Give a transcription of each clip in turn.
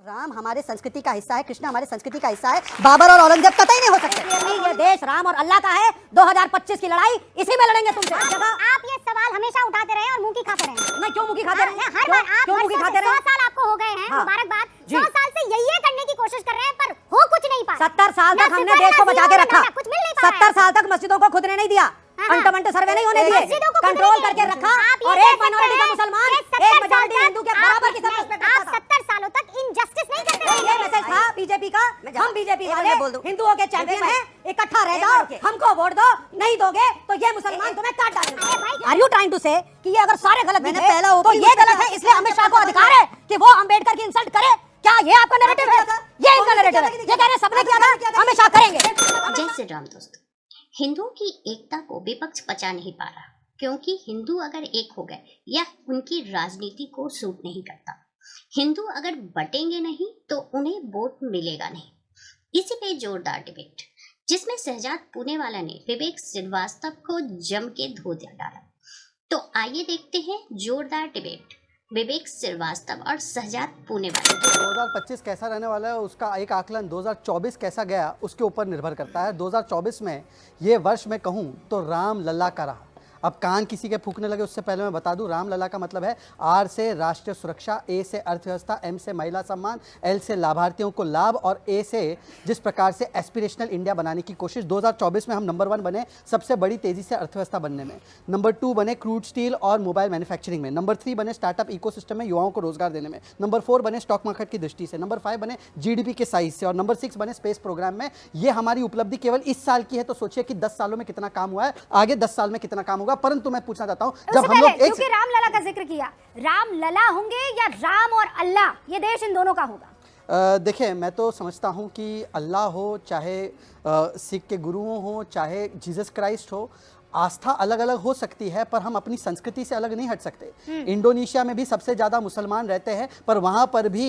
राम हमारे संस्कृति का हिस्सा है, कृष्ण हमारे संस्कृति का हिस्सा है, बाबर और औरंगजेब कतई नहीं हो सकते। ये देश राम और अल्लाह का है। 2025 की लड़ाई इसी में लड़ेंगे तुमसे। आप ये सवाल हमेशा उठाते रहे और मुंह की खाते रहे। नहीं, क्यों मुंह की खाते रहे? हर बार आप 100 साल आपको हो गए हैं, हाँ। मुबारकबाद। 100 साल से यही करने की कोशिश कर रहे हैं पर हो कुछ नहीं पा। 70 साल तक हमने देश को बचा के रखा। कुछ मिल नहीं पा। 70 साल तक मस्जिदों को खुदने नहीं दिया, अंटमंट सर्वे नहीं होने दिए, कंट्रोल करके रखा और एक माइनॉरिटी का मुसलमान एक मेजॉरिटी हिंदू के बराबर की सर्विस पे करता था। 70 सालों तक इनजस्टिस नहीं करते रहे। ये मैसेज था बीजेपी का। हम बीजेपी वाले हिंदुओं के चैंपियन हैं, इकट्ठा रह जाओ, हमको वोट दो, नहीं दोगे तो ये मुसलमान तुम्हें काट डालेंगे। आर यू ट्राइंग टू से कि ये अगर सारे गलत भी थे तो ये गलत है, इसलिए अमित शाह को अधिकार है कि वो अंबेडकर की इंसल्ट करे? क्या ये आपका नैरेटिव है? ये इनका नैरेटिव है। ये कह रहे हैं सबने किया था, अमित शाह करेंगे। जय श्री राम दोस्तों। हिंदुओं की एकता को विपक्ष पचा नहीं पा रहा, क्योंकि हिंदू अगर एक हो गए यह उनकी राजनीति को सूट नहीं करता। हिंदू अगर बटेंगे नहीं तो उन्हें वोट मिलेगा नहीं। इसी पे जोरदार डिबेट, जिसमें शहजाद पूनेवाला ने विवेक श्रीवास्तव को जम के धो दिया डाला। तो आइए देखते हैं जोरदार डिबेट विवेक श्रीवास्तव और शहजाद पूनेवाला। 2025 कैसा रहने वाला है उसका एक आकलन 2024 कैसा गया उसके ऊपर निर्भर करता है। 2024 में ये वर्ष मैं कहूँ तो राम लल्ला का रहा। अब कान किसी के फूकने लगे उससे पहले मैं बता दूं, राम लला का मतलब है आर से राष्ट्रीय सुरक्षा, ए से अर्थव्यवस्था, एम से महिला सम्मान, एल से लाभार्थियों को लाभ और ए से जिस प्रकार से एस्पिरेशनल इंडिया बनाने की कोशिश। 2024 में हम नंबर 1 बने सबसे बड़ी तेजी से अर्थव्यवस्था बनने में, नंबर 2 बने क्रूड स्टील और मोबाइल मैन्युफैक्चरिंग में, नंबर 3 बने स्टार्टअप इकोसिस्टम में युवाओं को रोजगार देने में, नंबर 4 बने स्टॉक मार्केट की दृष्टि से, नंबर 5 बने जीडीपी के साइज से और नंबर 6 बने स्पेस प्रोग्राम में। ये हमारी उपलब्धि केवल इस साल की है, तो सोचिए कि 10 सालों में कितना काम हुआ है, आगे 10 साल में कितना काम होगा। परंतु मैं पूछना चाहता हूं, जब हम लोग क्योंकि राम लला का जिक्र किया, राम लला होंगे या राम और अल्लाह, ये देश इन दोनों का होगा? देखिए, मैं तो समझता हूं कि अल्लाह हो, चाहे सिख के गुरुओं हो, चाहे जीसस क्राइस्ट हो, आस्था अलग अलग हो सकती है पर हम अपनी संस्कृति से अलग नहीं हट सकते। इंडोनेशिया में भी सबसे ज़्यादा मुसलमान रहते हैं पर वहाँ पर भी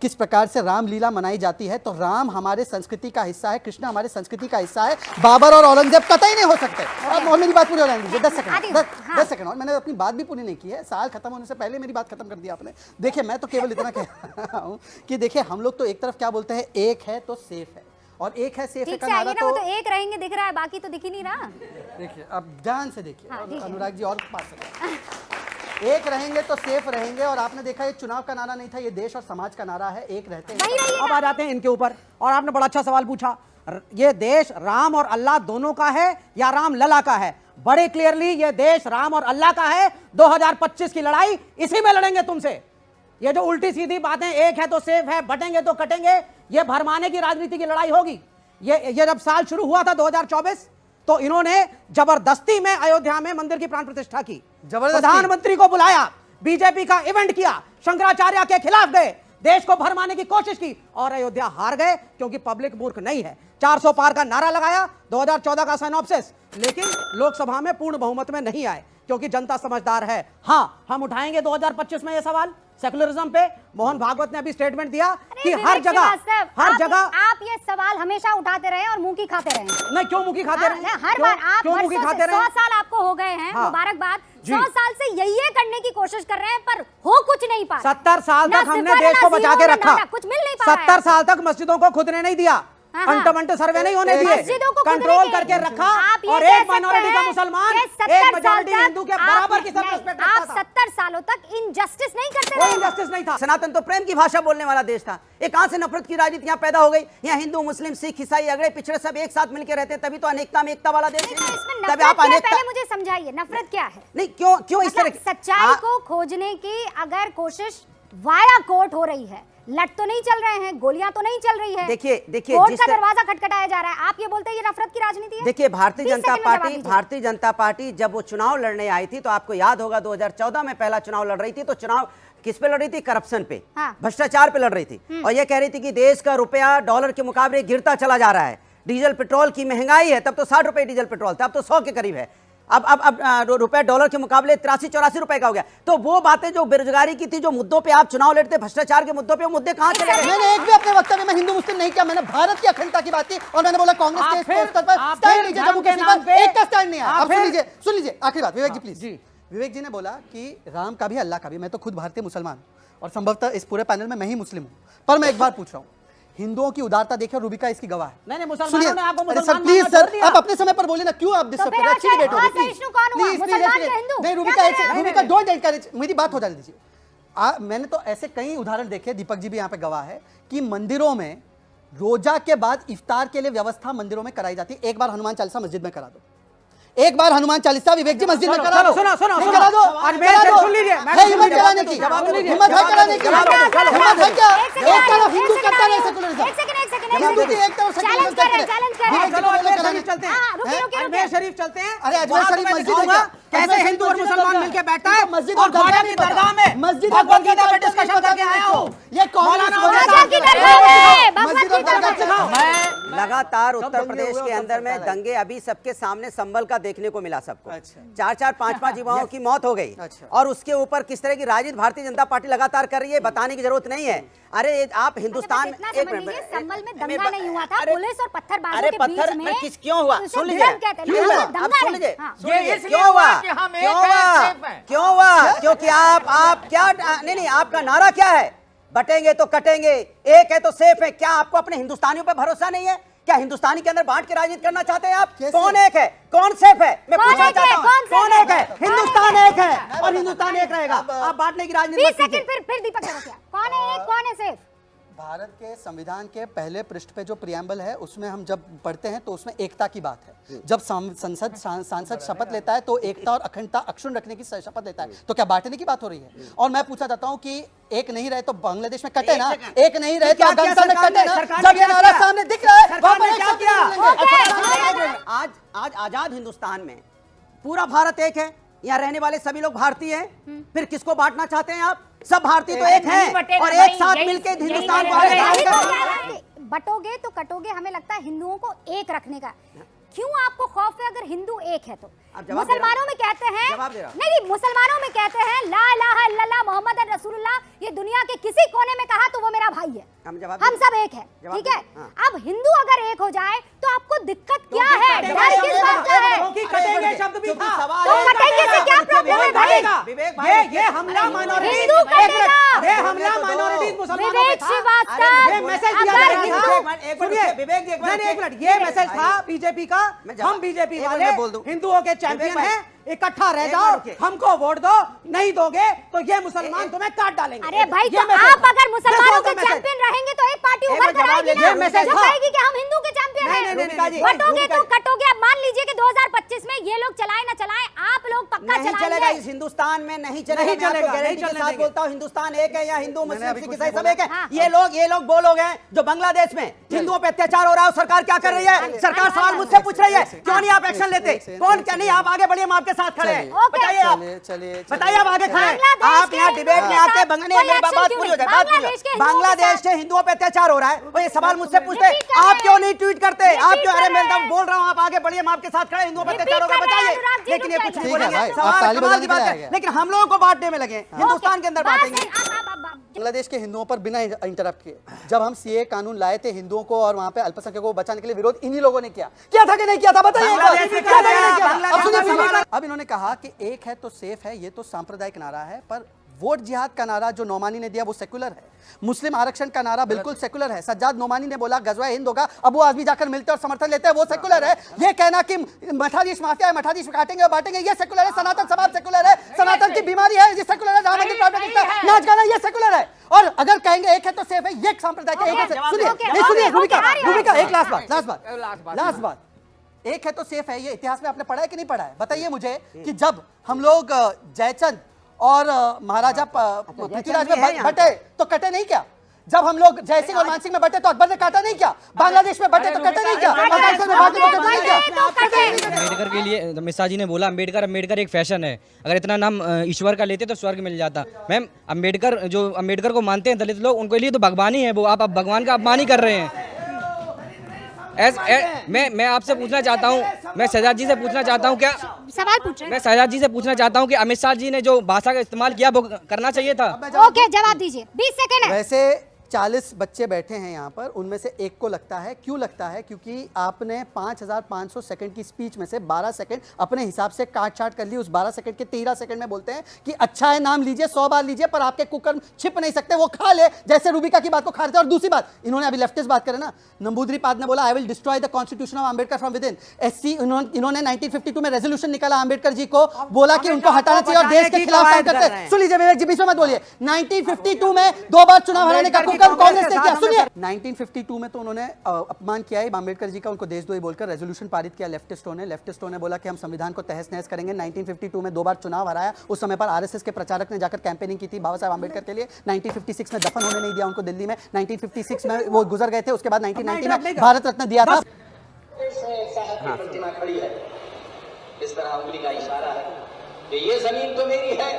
किस प्रकार से रामलीला मनाई जाती है। तो राम हमारे संस्कृति का हिस्सा है, कृष्ण हमारे संस्कृति का हिस्सा है, बाबर और औरंगजेब कतई नहीं हो सकते। अब और मेरी बात पूरी हो जाने दीजिए, 10 सेकंड और मैंने अपनी बात भी पूरी नहीं की है। साल खत्म होने से पहले मेरी बात खत्म कर दी आपने। देखिए, मैं तो केवल इतना कह रहा हूँ कि देखिए, हम लोग तो एक तरफ क्या बोलते हैं, एक है तो सेफ है और एक है सेफ का नारा। तो एक रहेंगे दिख रहा है, बाकी तो दिख ही नहीं रहा। देखिए, अब ध्यान से देखिए, अनुराग जी और पास से एक रहेंगे तो सेफ रहेंगे। और आपने देखा ये चुनाव का नारा नहीं था, ये देश और समाज का नारा है, एक रहते हैं। अब आ जाते हैं इनके ऊपर, और आपने बड़ा अच्छा सवाल पूछा, ये देश राम और अल्लाह दोनों का है या राम लला का है? बड़े क्लियरली ये देश राम और अल्लाह का है। 2025 की लड़ाई इसी में लड़ेंगे तुमसे। ये जो उल्टी सीधी बातें, एक है तो सेफ है, बटेंगे तो कटेंगे, ये भरमाने की राजनीति की लड़ाई होगी। ये जब साल शुरू हुआ था 2024, तो इन्होंने जबरदस्ती में अयोध्या में मंदिर की प्राण प्रतिष्ठा की, प्रधानमंत्री को बुलाया, बीजेपी का इवेंट किया, शंकराचार्य के खिलाफ गए, देश को भरमाने की कोशिश की और अयोध्या हार गए क्योंकि पब्लिक मूर्ख नहीं है। 400 पार का नारा लगाया, 2014 का सिनॉप्सिस, लेकिन लोकसभा में पूर्ण बहुमत में नहीं आए क्योंकि जनता समझदार है। हाँ, हम उठाएंगे 2025 में यह सवाल सेकुलरिज्म पे। मोहन भागवत ने अभी स्टेटमेंट दिया कि हर जगह आप ये सवाल हमेशा उठाते रहे और मुंह की खाते रहे। नहीं, क्यों मुंह की खाते रहे? हर बार आप 100 साल आपको हो गए हैं, मुबारकबाद। 100 साल से यही करने की कोशिश कर रहे हैं पर हो कुछ नहीं पा। 70 साल तक हमने देश को बचा के रखा, कुछ मिल नहीं पा। 70 साल तक मस्जिदों को खुदने नहीं दिया, अंटमंट सर्वे नहीं होने दिए, कंट्रोल करके रखा और एक माइनॉरिटी का मुसलमान एक मेजॉरिटी हिंदू के बराबर की सर्विस पे करता था। 70 सालों तक इनजस्टिस नहीं करते, कोई इनजस्टिस नहीं था। सनातन तो प्रेम की भाषा बोलने वाला देश था। ये कहां से नफरत की राजनीति यहाँ पैदा हो गई? यहाँ हिंदू, मुस्लिम, सिख, ईसाई, अगड़े पिछड़े सब एक साथ मिलकर रहते, तभी तो अनेकता में एकता वाला देश है। तभी आप पहले मुझे समझाइए, नफरत क्या है? नहीं, क्यों इस तरह सच्चाई को खोजने की अगर कोशिश वाया कोर्ट हो रही है, लट तो नहीं चल रहे हैं, गोलियां तो नहीं चल रही है, देखिए कोर्ट का दरवाजा खटखटाया जा रहा है, आप ये बोलते हैं ये नफरत की राजनीति है? देखिए, भारतीय जनता पार्टी जब वो चुनाव लड़ने आई थी तो आपको याद होगा 2014 में पहला चुनाव लड़ रही थी, तो चुनाव किस पे लड़ रही थी? करप्शन पे, भ्रष्टाचार पे लड़ रही थी और ये कह रही थी कि देश का रुपया डॉलर के मुकाबले गिरता चला जा रहा है, डीजल पेट्रोल की महंगाई है, तब तो 60 रुपए डीजल पेट्रोल था, अब तो 100 के करीब है, अब रुपए डॉलर के मुकाबले 83-84 रुपए का हो गया। तो वो बातें जो बेरोजगारी की थी, जो मुद्दों पे आप चुनाव लड़ते, भ्रष्टाचार के मुद्दों पे, वो मुद्दे कहां चले गए? मैंने एक भी अपने वक्तव्य में हिंदू मुस्लिम नहीं किया, मैंने भारत की अखंडता की बात की और मैंने बोला कांग्रेस के स्तर पर स्टैंड लीजिए, जम्मू कश्मीर पर एक का स्टैंड नहीं है। आप सुन लीजिए आखिरी बात विवेक जी प्लीज। विवेक जी ने बोला कि राम का भी अल्लाह का भी, मैं तो खुद भारतीय मुसलमान, और संभवतः इस पूरे पैनल में मैं ही मुस्लिम हूँ, पर मैं एक बार पूछ रहा हूँ, हिंदुओं की उदारता देखिए, रूबिका इसकी गवाह है। नहीं, मुसलमानों सुनिए, ने आपको अरे सर मुसलमान प्लीज मानना सर, छोड़ दिया। आप अपने समय पर बोलिए ना, क्यों आप डिस्टर्ब कर रहे हैं? अच्छी डिबेट होगी प्लीज प्लीज प्लीज। नहीं रूबिका डोंट एनकरेज, मेरी बात हो जाने दीजिए। मैंने तो ऐसे कई उदाहरण देखे, दीपक जी भी यहाँ पे गवाह है, कि मंदिरों में रोजा के बाद इफ्तार के लिए व्यवस्था मंदिरों में कराई जाती है। एक बार हनुमान चालीसा मस्जिद में करा दो, एक बार हनुमान चालीसा विवेक जी मस्जिद में करा दो, सुनो, सुनो, नहीं सुनो, करा दो, आज मेरे से सुन लीजिए, मैं है सुन हिम्मत लीजिए, कराने की, जवाब दीजिए, हिम्मत है कराने की, जवाब दो, हिम्मत है क्या? एक सेकंड, एक तरफ हिंदू एक करता है सेकंड, सेकुलरिज्म, एक सेकंड, एक सेकंड, हिंदू की एक तरफ चैलेंज कर रहे हैं, चैलेंज कर रहे हैं। चलो अजमेर शरीफ चलते हैं, हाँ, रुकिए, रुकिए, अजमेर शरीफ चलते हैं। अरे अजमेर वहाँ शरीफ तुम्हें मस्जिद है दिखाऊंगा क्या? कैसे अजमेर हिंदू और शरीफ मुसलमान मस्जिद मिलकर है। बैठा है मस्जिद और और ख्वाजा दरगाह की नहीं दरगाह पता। में मस्जिद और भगवद गीता दरगाह पे डिस्कशन करके आया हूँ। ये कौन मौलाना है? ख्वाजा की दरगाह में, भगवद मस्जिद और गीता दरगाह पे। चलाओ। मैं लगातार उत्तर दंगे प्रदेश हुए के और अंदर सब में सरकार है। दंगे अभी सबके सामने संभल का देखने को मिला सबको। अच्छा। 4-4, 5-5 युवाओं की मौत हो गई। अच्छा। और उसके ऊपर किस तरह की राजनीति भारतीय जनता पार्टी लगातार कर रही है, बताने की जरूरत नहीं है। अरे आप हिंदुस्तान इतना एक समझ मिनट, लीजिए, संभल में मैं- दंगा नहीं हुआ था, अरे- पुलिस और पत्थरबाजों अरे के पत्थर बीच में। में किस क्यों हुआ? उसे सुन लीजिए, भिड़ंत कहते हैं, क्यों लेकिन हुआ? दंगा आप सुन नहीं। लीजिए, हाँ। सुनिए, इसलिए क्यों हुआ? कि हम एक क्यों हैं, हुआ? सेफ हैं। क्यों हुआ? क्योंकि आप क्या नहीं, आपका नारा क्या है? बटेंगे तो कटेंगे, एक है तो सेफ है। क्या आपको अपने हिंदुस्तानियों पर भरोसा नहीं है? क्या हिंदुस्तानी के अंदर बांट के राजनीति करना चाहते हैं आप? कैसे? कौन एक है, कौन सेफ है? मैं कौन पूछना एक है? चाहता हूं, कौन सेफ कौन है? एक है? हिंदुस्तान एक है और हिंदुस्तान एक रहेगा। आप बांटने की राजनीति 20 मत कीजिए। सेकंड, फिर दीपक क्या? कौन है एक, कौन है सेफ? भारत के संविधान के पहले पृष्ठ पे जो प्रियम्बल है उसमें हम जब पढ़ते हैं तो उसमें एकता की बात है। जब सांसद शपथ लेता है तो एकता और अखंडता अक्षुण्ण रखने की शपथ लेता है, तो क्या बांटने की बात हो रही है? और मैं पूछना चाहता हूं कि एक नहीं रहे तो बांग्लादेश में कटे ना, एक नहीं रहे तो क्या किया अफगानिस्तान में सरकार कटे ने? ना। सरकार जब ने ये क्या नारा किया? सामने दिख रहा है सरकार वहां पर ने एक क्या साथ किया? मिलेंगे। आज आज आजाद हिंदुस्तान में पूरा भारत एक है, यहाँ रहने वाले सभी लोग भारतीय हैं। फिर किसको बांटना चाहते हैं आप? सब भारतीय तो एक हैं और एक साथ मिलकर हिंदुस्तान को आगे यही बढ़ाएंगे। तो कह रहे हैं कि बटोगे तो कटोगे, हमें लगता है हिंदुओं को एक रखने का। क्यों आपको खौफ है अगर हिंदू एक है तो? आप जवाब दे रहा हूं। मुसलमानों में कहते हैं, जवाब दे रहा हूं। नहीं, मुसलमानों में कहते हैं ला इलाहा इल्लल्लाह मोहम्मद रसूलुल्लाह, ये दुनिया के किसी कोने में कहा तो वो मेरा भाई है। हम सब एक है, ठीक है? हाँ। अब हिंदू अगर एक हो जाए तो आपको दिक्कत क्या क्योंकि है? कटेंगे, डर किस बात का है? क्योंकि कटेंगे शब्द भी क्योंकि था। सवाल तो है- कटेंगे से क्या प्रॉब्लम है भाई? विवेक भाई, ये हमला माइनॉरिटी, हिंदू कटेगा। ये हमला माइनॉरिटीज मुसलमानों पे विवेक था। श्रीवास्तव, ये मैसेज दिया अगर जा रहा हिंदू- था। एक मिनट, सुनिए, विवेक जी, एक मिनट, नहीं, एक मिनट, ये मैसेज था बीजेपी का। मैं जवाब- हम बीजेपी एक मिनट वाले मैं बोल दूं। हिंदुओं के चैंपियन विवेक भाई, हैं, इकट्ठा रह एक जाओ, मिनट रुकिए। हमको वोट दो, नहीं दोगे तो ये मुसलमान तुम्हें काट डालेंगे। अरे भाई, ये तो मैसेज आप था। अगर मुसलमानों के देखो तो चैंपियन रहेंगे तो एक पार्टी एक उभर मिनट कर जवाब आएगी ले ना, लीजिए, मैसेज जो था। कहेगी कि हम हिंदू के चैंपियन नहीं, हैं। नहीं, रुबिका जी, बटोगे रुबिका तो जी। कटोगे। अब मान लीजिए कि 2025 में ये लोग चलाए ना चलाए, आप लोग पक्का नहीं चलेगा चलाएंगे। इस हिंदुस्तान में, नहीं चलेगा। नहीं मैं आपको चलेगा, गारंटी नहीं के चलने साथ देंगे। बोलता हूँ, हिंदुस्तान एक है, यहाँ हिंदू मुस्लिम अभी सिख कुछ ईसाई नहीं सब एक है। हाँ। ये लोग वो लोग हैं जो बांग्लादेश में हिंदुओं पे अत्याचार हो रहा है और सरकार क्या कर रही है? सरकार सवाल मुझसे पूछ रही है, क्यों नहीं आप एक्शन लेते? कौन क्या नहीं? आप आगे बढ़िए, हम आपके साथ खड़े हैं। ओके। बताइए आप, चलिए बताइए आप आगे खड़े हैं। बांग्लादेश आप यहाँ के डिबेट में हिंदुओं के आके साथ बंगने कोई मेरी एक्शन बात क्यों पूरी हो जाए, नहीं? बात पूरी बांग्लादेश के हो। हिंदुओं के बांग्लादेश साथ- के हिंदुओं पे अत्याचार हो रहा है, वो ये सवाल मुझसे पूछते रिपीट कर आप रहे क्यों हैं। नहीं ट्वीट करते? आप रिपीट क्यों? कर अरे रहे मैं हैं। बोल रहा हूँ, आप आगे बढ़िए, हम आपके साथ खड़े हैं। हिंदुओं पे रिपीट अत्याचार होगा, कर रहे हैं, बताइए। अनुराग जी, लेकिन ये रुक कुछ नहीं जाइए। बोलेंगे। ठीक है भाई, आप सवाल ताली कमाल की बजाने के बात लिए है, आ गए। लेकिन हम लोगों को बांटने में लगे, हिंदुस्तान के अंदर बांटेंगे। बांग्लादेश के हिंदुओं पर बिना इंटरप्ट किए जब हम सीए कानून लाए थे, हिंदुओं को और वहां पे अल्पसंख्यकों को बचाने के लिए विरोध इन्हीं लोगों ने किया था कि नहीं किया था? बताइए एक बार। बांग्लादेश में क्या था कि किया, नहीं किया था? बांग्लादेश अब सुनिए, में सुनिए। किया। अब इन्होंने कहा कि एक है तो सेफ है, ये तो सांप्रदायिक नारा है, पर वोट जिहाद का नारा जो नोमानी ने दिया वो सेकुलर है। मुस्लिम आरक्षण का नारा बिल्कुल सेकुलर है। सज्जाद नोमानी ने बोला गजवा हिंद होगा, अब वो आदमी जाकर मिलते और समर्थन लेते हैं, वो सेकुलर है। ये कहना कि मठाधीश माफिया है, मठाधीश काटेंगे और बांटेंगे, ये सेकुलर है। सनातन समाज सेकुलर है, सनातन की बीमारी है, ये सेकुलर है। राम मंदिर प्राइवेट नाच गाना, ये सेकुलर है। और अगर कहेंगे एक है तो सेफ है, ये सांप्रदायिक है। एक है से- सुनिए, नहीं सुनिए, रूबिका एक लास्ट बात, एक है तो सेफ है, ये इतिहास में आपने पढ़ा है कि नहीं पढ़ा है? बताइए मुझे कि जब हम लोग जयचंद और महाराजा पृथ्वीराज में बटे तो कटे नहीं क्या? जब हम लोग जय सिंह और मान सिंह में बटे तो अकबर ने काटा नहीं क्या? बांग्लादेश में बटे तो कटे नहीं क्या? अफगानिस्तान में बांटे तो कटे नहीं क्या? अम्बेडकर के लिए मिश्रा जी ने बोला अम्बेडकर एक फैशन है, अगर इतना नाम ईश्वर का लेते तो स्वर्ग मिल जाता। मैम, अम्बेडकर को मानते हैं दलित लोग, उनके लिए तो भगवान ही है वो, आप भगवान का अपमान ही कर रहे हैं। मैं आपसे पूछना चाहता हूँ, मैं शहजाद जी से पूछना चाहता हूँ, क्या सवाल पूछ रहे मैं शहजाद जी से पूछना चाहता हूँ कि अमित शाह जी ने जो भाषा का इस्तेमाल किया वो करना चाहिए था? हैं। ओके, जवाब दीजिए, 20 सेकंड है। वैसे 40 बच्चे बैठे हैं यहाँ पर, उनमें से एक को लगता है, क्यों लगता है, क्योंकि आपने 5500 सेकंड की स्पीच में से 12 सेकंड अपने हिसाब से काट छाट कर ली। उस 12 सेकंड के 13 सेकंड में बोलते हैं कि अच्छा है नाम लीजिए, 100 बार लीजिए, पर आपके कुकर छिप नहीं सकते, वो खा ले, जैसे रूबिका की बात को खा रहे थे। और दूसरी बात, इन्होंने अभी लेफ्टिस्ट बात करे ना, नंबूद्रीपाद ने बोला I will destroy the constitution of Ambedkar from with in. SC इन्होंने 1952 में रेजोल्यूशन निकाला अंबेडकर जी को, बोला कि उनको हटाना चाहिए और देश के खिलाफ काम करते हैं। सुन लीजिए विवेक जी, बीच में मत बोलिए। 1952 में 2 बार चुनाव हराने का कुकर कांग्रेस ने किया। सुनिए, 1952 में तो उन्होंने अपमान किया है अंबेडकर जी का, उनको देशद्रोही बोलकर रेजोल्यूशन पारित किया लेफ्टिस्टों ने बोला कि हम संविधान को तहस नहस करेंगे। 1952 में 2 बार चुनाव हराया, उस समय पर आरएसएस के प्रचारक ने जाकर कैंपेनिंग की थी बाबा साहब अंबेडकर के लिए। 1956 में दफन होने नहीं दिया उनको दिल्ली में, 1956 में वो गुजर गए थे, उसके बाद 1990 में भारत रत्न दिया था। प्रतिमा खड़ी है, इस तरह उंगली का इशारा है कि ये जमीन तो मेरी है,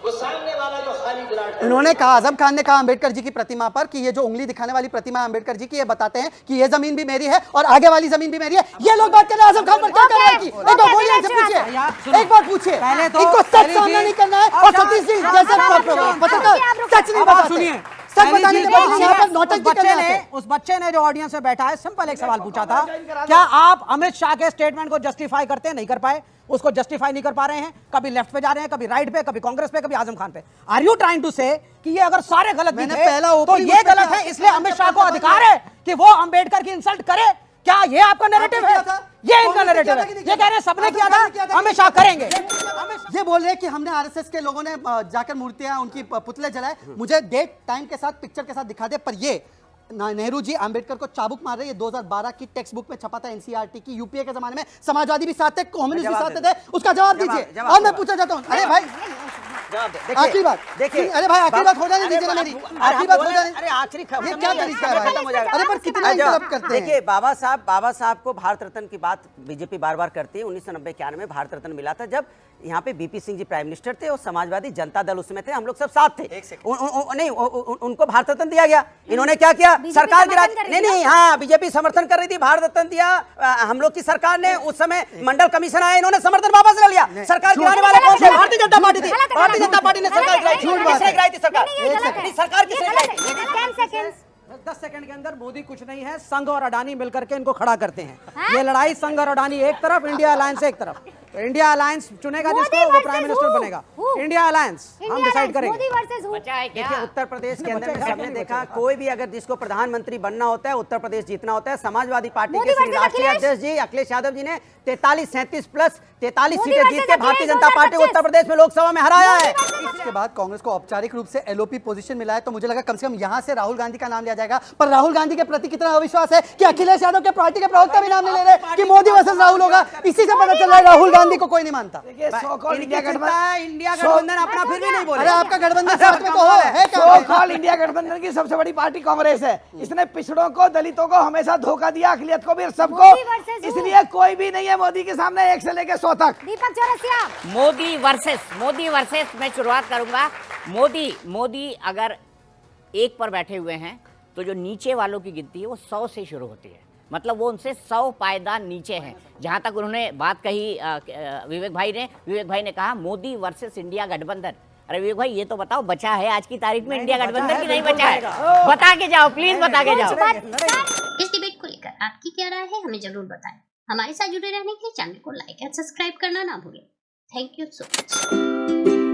वो सामने वाला जो खाली प्लाट है। उन्होंने कहा, आजम खान ने कहा अंबेडकर जी की प्रतिमा पर कि ये जो उंगली दिखाने वाली प्रतिमा है अंबेडकर जी की, ये बताते हैं कि ये जमीन भी मेरी है और आगे वाली जमीन भी मेरी है। ये लोग बात कर रहे हैं आजम खान पर, क्या कर रहे हैं? एक बार बोलिए, इनसे पूछिए, एक बार पूछिए, इनको सच सामना नहीं करना है। और सतीश जी जैसे पत्रकार सच नहीं बताते, सच बताने के बाद यहाँ पर नौटंकी करने आते हैं। उस बच्चे ने जो ऑडियंस में बैठा है, सिंपल एक सवाल पूछा था, क्या आप अमित शाह के स्टेटमेंट को जस्टिफाई करते हैं? नहीं कर पाए, उसको जस्टिफाई नहीं कर पा रहे हैं। कभी लेफ्ट पे जा रहे हैं, कभी राइट पे, कभी कांग्रेस पे, कभी आजम खान पे। आर यू ट्राइंग टू से कि ये अगर सारे गलत भी थे तो ये गलत है, इसलिए अमित शाह को अधिकार है कि वो अंबेडकर की इंसल्ट करे? क्या ये आपका नैरेटिव है? ये इनका नैरेटिव है। ये कह रहे हैं सबने किया था, अमित शाह करेंगे। ये बोल रहे हैं कि हमने आरएसएस के लोगों ने जाकर मूर्तियां, उनकी पुतले जलाए। मुझे डेट टाइम के साथ, पिक्चर के साथ दिखा दे। पर ये नेहरू जी अंबेडकर को चाबुक मार रहे हैं। ये 2012 की टेक्स्ट बुक में छपा था एनसीईआरटी की। यूपीए के जमाने में समाजवादी भी साथ थे, कम्युनिस्ट भी साथ थे। उसका जवाब दीजिए। और मैं पूछना चाहता हूँ, अरे भाई आखिरी बात देखिए, अरे भाई आखिरी बात हो जाने दीजिए ना मेरी, आखिरी बात हो जाने। अरे आखिरी ये क्या तरीका है भाई? अरे पर कितना इंटरप्ट करते हैं। देखिए, बाबा साहब को भारत रत्न की बात बीजेपी बार बार करती है। 1990-91 में भारत रत्न मिला था, जब यहाँ पे BP Singh ji prime minister थे और समाजवादी जनता दल उसमें थे, हम लोग सब साथ थे। नहीं, उनको भारत रत्न दिया गया। इन्होंने क्या किया? सरकार गिरा, नहीं, हाँ, बीजेपी समर्थन कर रही थी, भारत रत्न दिया हम लोग की सरकार ने। उस समय मंडल कमीशन आया, इन्होंने समर्थन वापस ले लिया। सरकार गिराने वाले कौन थे? भारतीय जनता पार्टी थी। भारतीय जनता पार्टी ने सरकार गिराई। किसने गिराई थी सरकार? सरकार किसने गिराई? 10 सेकंड के अंदर मोदी कुछ नहीं है, संघ और अडानी मिलकर के इनको खड़ा करते हैं। ये लड़ाई संघ और अडानी एक तरफ, इंडिया अलायंस एक तरफ। तो इंडिया अलायंस चुनेगा जिसको, वो प्राइम मिनिस्टर बनेगा। इंडिया अलायंस हम डिसाइड करेंगे। देखिए, उत्तर प्रदेश के अंदर में सबने देखा, कोई भी अगर जिसको प्रधानमंत्री बनना होता है, उत्तर प्रदेश जीतना होता है। समाजवादी पार्टी के श्री राष्ट्रीय अध्यक्ष जी अखिलेश यादव जी ने 43 प्लस 43 सीटें जीत के भारतीय जनता पार्टी उत्तर प्रदेश में लोकसभा में हराया है। इसके बाद कांग्रेस को औपचारिक रूप से एलओपी पोजीशन मिला है, तो मुझे लगा कम से कम यहां से राहुल गांधी का नाम लिया जाएगा। पर राहुल गांधी के प्रति कितना अविश्वास है कि अखिलेश यादव के पार्टी के प्रवक्ता भी नाम नहीं ले रहे कि मोदी वर्सेस राहुल होगा। इसी से पता चल रहा है राहुल गांधी को कोई नहीं मानता। इंडिया गठबंधन अपना फिर भी नहीं बोले। अरे आपका गठबंधन साथ में तो हो है क्या? इंडिया गठबंधन की सबसे बड़ी पार्टी कांग्रेस है। इसने पिछड़ों को, दलितों को हमेशा धोखा दिया, अखिलियत को भी, सबको। इसलिए कोई भी नहीं है मोदी के सामने 1 से लेकर 100 तक। दीपक चौरसिया, मोदी वर्सेस मैं शुरुआत करूंगा। मोदी अगर 1 पर बैठे हुए हैं तो जो नीचे वालों की गिनती है वो 100 से शुरू होती है। मतलब वो उनसे 100 पायदान नीचे हैं। जहां तक उन्होंने बात कही विवेक भाई ने कहा मोदी वर्सेस इंडिया गठबंधन। अरे विवेक भाई, ये तो बताओ, बचा है आज की तारीख में इंडिया गठबंधन की? नहीं बचा है, बता के जाओ प्लीज, बता के जाओ। इस डिबेट को लेकर आपकी क्या राय है, हमें जरूर बताएं। हमारे साथ जुड़े रहने के लिए चैनल को लाइक और सब्सक्राइब करना ना भूलें। Thank you so much.